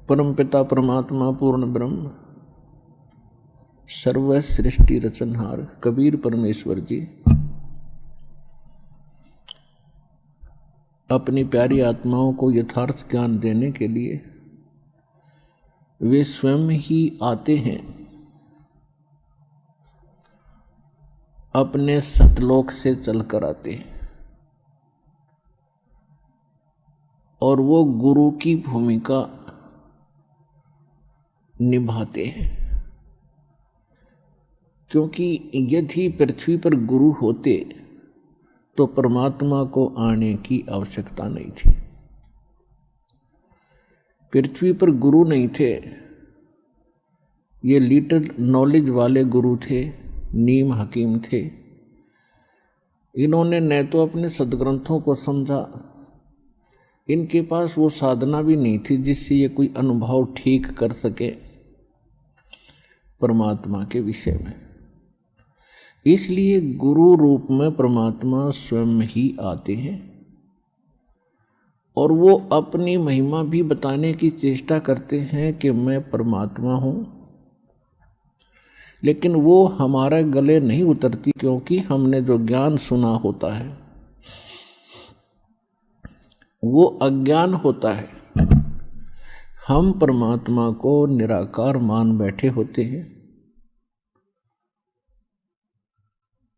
परम पिता परमात्मा पूर्ण ब्रह्म सर्व सृष्टि रचनहार कबीर परमेश्वर जी अपनी प्यारी आत्माओं को यथार्थ ज्ञान देने के लिए वे स्वयं ही आते हैं, अपने सतलोक से चलकर आते हैं और वो गुरु की भूमिका निभाते हैं। क्योंकि यदि पृथ्वी पर गुरु होते तो परमात्मा को आने की आवश्यकता नहीं थी। पृथ्वी पर गुरु नहीं थे, ये लिटिल नॉलेज वाले गुरु थे, नीम हकीम थे। इन्होंने न तो अपने सदग्रंथों को समझा, इनके पास वो साधना भी नहीं थी जिससे ये कोई अनुभव ठीक कर सके परमात्मा के विषय में। इसलिए गुरु रूप में परमात्मा स्वयं ही आते हैं और वो अपनी महिमा भी बताने की चेष्टा करते हैं कि मैं परमात्मा हूँ, लेकिन वो हमारे गले नहीं उतरती, क्योंकि हमने जो ज्ञान सुना होता है वो अज्ञान होता है। हम परमात्मा को निराकार मान बैठे होते हैं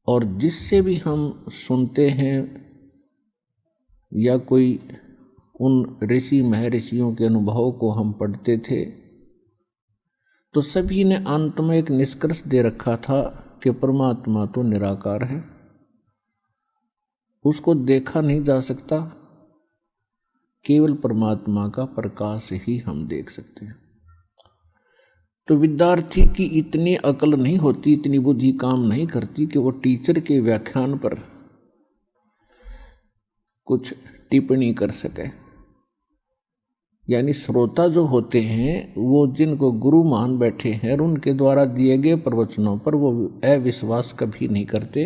और जिससे भी हम सुनते हैं या कोई उन ऋषि महर्षियों के अनुभव को हम पढ़ते थे तो सभी ने अंत में एक निष्कर्ष दे रखा था कि परमात्मा तो निराकार है, उसको देखा नहीं जा सकता, केवल परमात्मा का प्रकाश ही हम देख सकते हैं। तो विद्यार्थी की इतनी अकल नहीं होती, इतनी बुद्धि काम नहीं करती कि वो टीचर के व्याख्यान पर कुछ टिप्पणी कर सके। यानी श्रोता जो होते हैं वो जिनको गुरु मान बैठे हैं और उनके द्वारा दिए गए प्रवचनों पर वो अविश्वास कभी नहीं करते,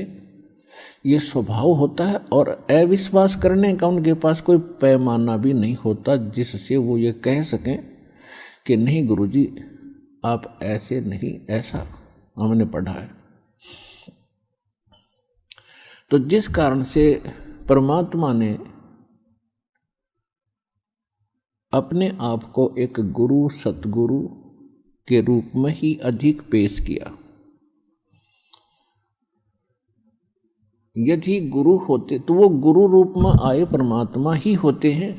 ये स्वभाव होता है। और अविश्वास करने का उनके पास कोई पैमाना भी नहीं होता जिससे वो ये कह सकें कि नहीं गुरुजी आप ऐसे नहीं, ऐसा हमने पढ़ा है। तो जिस कारण से परमात्मा ने अपने आप को एक गुरु सतगुरु के रूप में ही अधिक पेश किया। यदि गुरु होते तो वो गुरु रूप में आए परमात्मा ही होते हैं।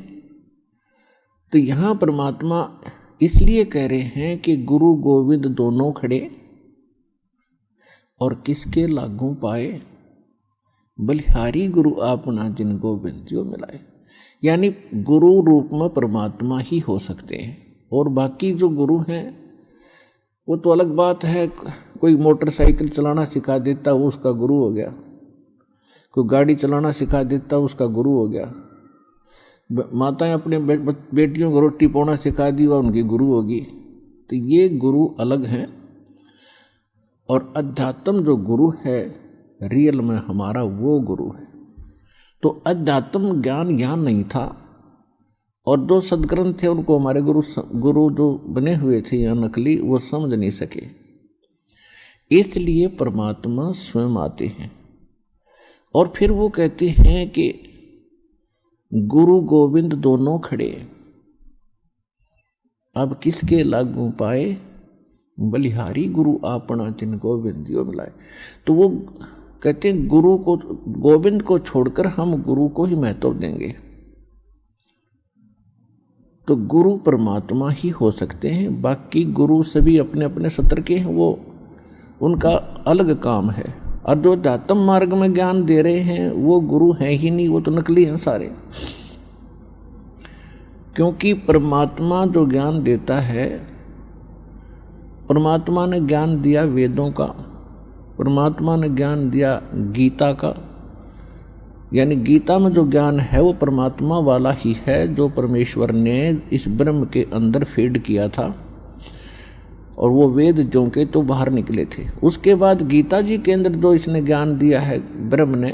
तो यहाँ परमात्मा इसलिए कह रहे हैं कि गुरु गोविंद दोनों खड़े और किसके लागू पाए, बलिहारी गुरु आपना जिन गोविंदियों मिलाए। यानी गुरु रूप में परमात्मा ही हो सकते हैं और बाकी जो गुरु हैं वो तो अलग बात है। कोई मोटरसाइकिल चलाना सिखा देता वो उसका गुरु हो गया, कोई गाड़ी चलाना सिखा देता उसका गुरु हो गया, माताएं अपने बेटियों को रोटी पौना सिखा दी वह उनकी गुरु होगी। तो ये गुरु अलग हैं और अध्यात्म जो गुरु है रियल में हमारा वो गुरु है। तो अध्यात्म ज्ञान यहाँ नहीं था और जो सदग्रंथ थे उनको हमारे गुरु जो बने हुए थे या नकली वो समझ नहीं सके, इसलिए परमात्मा स्वयं आते हैं। और फिर वो कहते हैं कि गुरु गोविंद दोनों खड़े, अब किसके लागू पाए, बलिहारी गुरु आपना जिन गोविंदियों मिलाए। तो वो कहते हैं गुरु को, गोविंद को छोड़कर हम गुरु को ही महत्व देंगे। तो गुरु परमात्मा ही हो सकते हैं, बाकी गुरु सभी अपने अपने सत्र के हैं, वो उनका अलग काम है। और जो अध्यात्म मार्ग में ज्ञान दे रहे हैं वो गुरु हैं ही नहीं, वो तो नकली हैं सारे। क्योंकि परमात्मा जो ज्ञान देता है, परमात्मा ने ज्ञान दिया वेदों का, परमात्मा ने ज्ञान दिया गीता का। यानी गीता में जो ज्ञान है वो परमात्मा वाला ही है जो परमेश्वर ने इस ब्रह्म के अंदर फीड किया था और वो वेद जो के तो बाहर निकले थे। उसके बाद गीता जी के अंदर जो इसने ज्ञान दिया है ब्रह्म ने,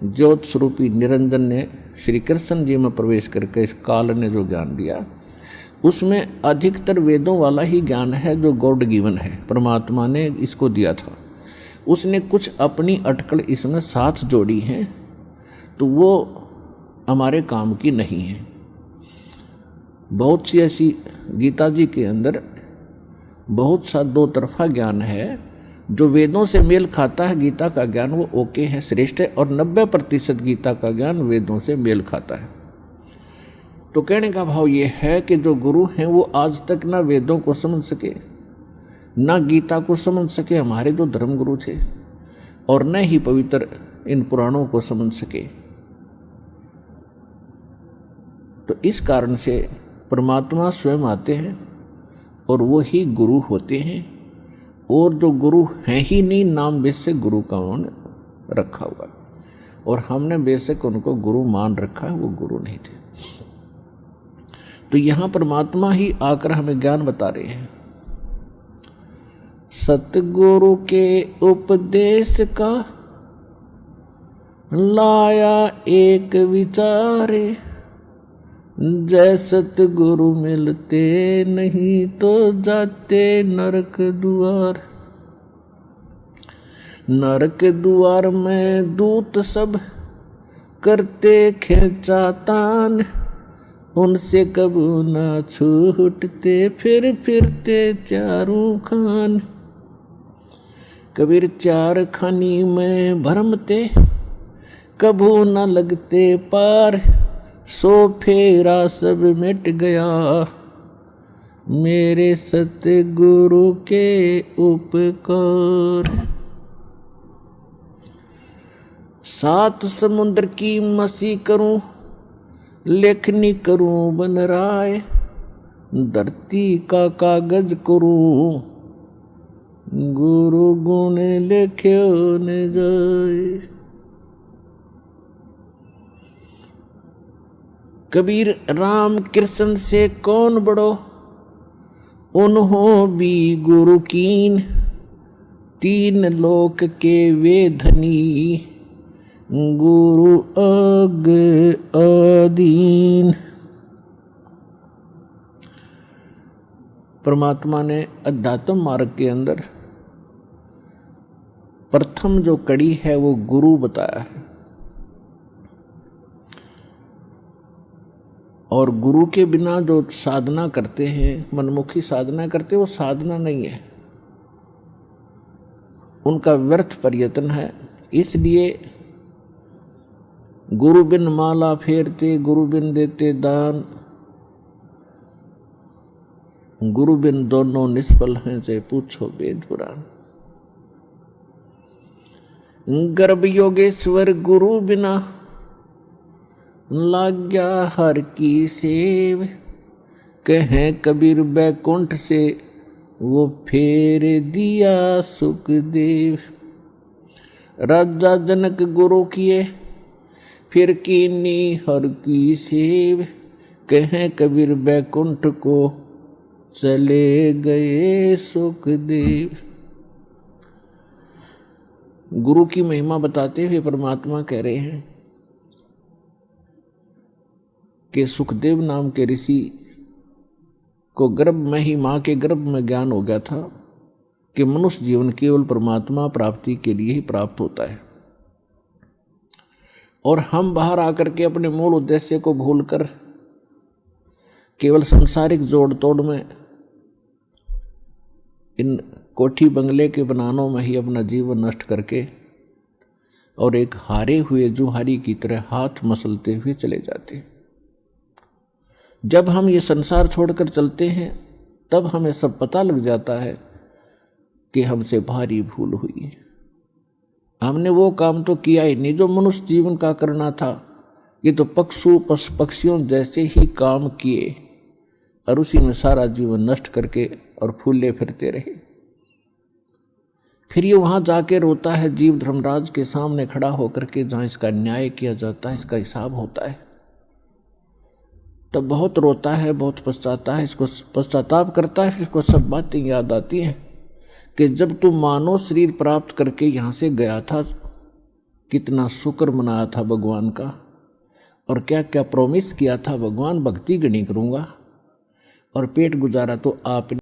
ज्योत स्वरूपी निरंजन ने, श्री कृष्ण जी में प्रवेश करके इस काल ने जो ज्ञान दिया उसमें अधिकतर वेदों वाला ही ज्ञान है जो गॉड गिवन है, परमात्मा ने इसको दिया था। उसने कुछ अपनी अटकल इसमें साथ जोड़ी है, तो वो हमारे काम की नहीं है। बहुत सी ऐसी गीता जी के अंदर बहुत सा दो तरफा ज्ञान है, जो वेदों से मेल खाता है गीता का ज्ञान वो ओके है, श्रेष्ठ है, और 90% गीता का ज्ञान वेदों से मेल खाता है। तो कहने का भाव ये है कि जो गुरु हैं वो आज तक ना वेदों को समझ सके, ना गीता को समझ सके, हमारे जो धर्म गुरु थे, और न ही पवित्र इन पुराणों को समझ सके। तो इस कारण से परमात्मा स्वयं आते हैं और वो ही गुरु होते हैं, और जो गुरु हैं ही नहीं, नाम बेस से गुरु का उन्होंने रखा हुआ, और हमने बेशक उनको गुरु मान रखा है, वो गुरु नहीं थे। तो यहां परमात्मा ही आकर हमें ज्ञान बता रहे हैं। सतगुरु के उपदेश का लाया एक विचारे, जय सतगुरु मिलते नहीं तो जाते नरक द्वार। नरक द्वार में दूत सब करते खींचातान, उनसे कबू ना छूटते फिर फिरते चारों खान। कबीर चार खानी में भरमते कबू न लगते पार, सो फेरा सब मिट गया मेरे सतगुरु के उपकार। सात समुद्र की मसी करूं, लेखनी करूं बन राय, धरती का कागज करूं, गुरु गुण लिख्यो न जाए। कबीर राम कृष्ण से कौन बड़ो, उन्हों भी गुरु कीन, तीन लोक के वे धनी, गुरु अग अधीन। परमात्मा ने अध्यात्म मार्ग के अंदर प्रथम जो कड़ी है वो गुरु बताया है, और गुरु के बिना जो साधना करते हैं, मनमुखी साधना करते हैं, वो साधना नहीं है, उनका व्यर्थ प्रयत्न है। इसलिए गुरु बिन माला फेरते, गुरु बिन देते दान, गुरु बिन दोनों निष्फल हैं, से पूछो वेद पुराण। गर्भ योगेश्वर गुरु बिना, लाग्या हर की सेव, कहें कबीर बैकुंठ से वो फेर दिया सुखदेव। राजा जनक गुरु किए, फिर कीनी हर की सेव, कहें कबीर बैकुंठ को चले गए सुखदेव। गुरु की महिमा बताते हुए परमात्मा कह रहे हैं कि सुखदेव नाम के ऋषि को गर्भ में ही, मां के गर्भ में ज्ञान हो गया था कि मनुष्य जीवन केवल परमात्मा प्राप्ति के लिए ही प्राप्त होता है, और हम बाहर आकर के अपने मूल उद्देश्य को भूलकर केवल सांसारिक जोड़ तोड़ में, इन कोठी बंगले के बनानों में ही अपना जीवन नष्ट करके और एक हारे हुए जुहारी की तरह हाथ मसलते हुए चले जाते। जब हम ये संसार छोड़कर चलते हैं तब हमें सब पता लग जाता है कि हमसे भारी भूल हुई है। हमने वो काम तो किया ही नहीं जो मनुष्य जीवन का करना था। ये तो पक्षियों जैसे ही काम किए और उसी में सारा जीवन नष्ट करके और फूले फिरते रहे। फिर ये वहां जाके रोता है जीव धर्मराज के सामने खड़ा होकर के, जहां इसका न्याय किया जाता है, इसका हिसाब होता है। तो बहुत रोता है, बहुत पछताता है, इसको पश्चाताप करता है। फिर इसको सब बातें याद आती हैं कि जब तू मानव शरीर प्राप्त करके यहाँ से गया था, कितना शुक्र मनाया था भगवान का, और क्या क्या प्रॉमिस किया था भगवान, भक्ति गणी करूँगा, और पेट गुजारा तो आपने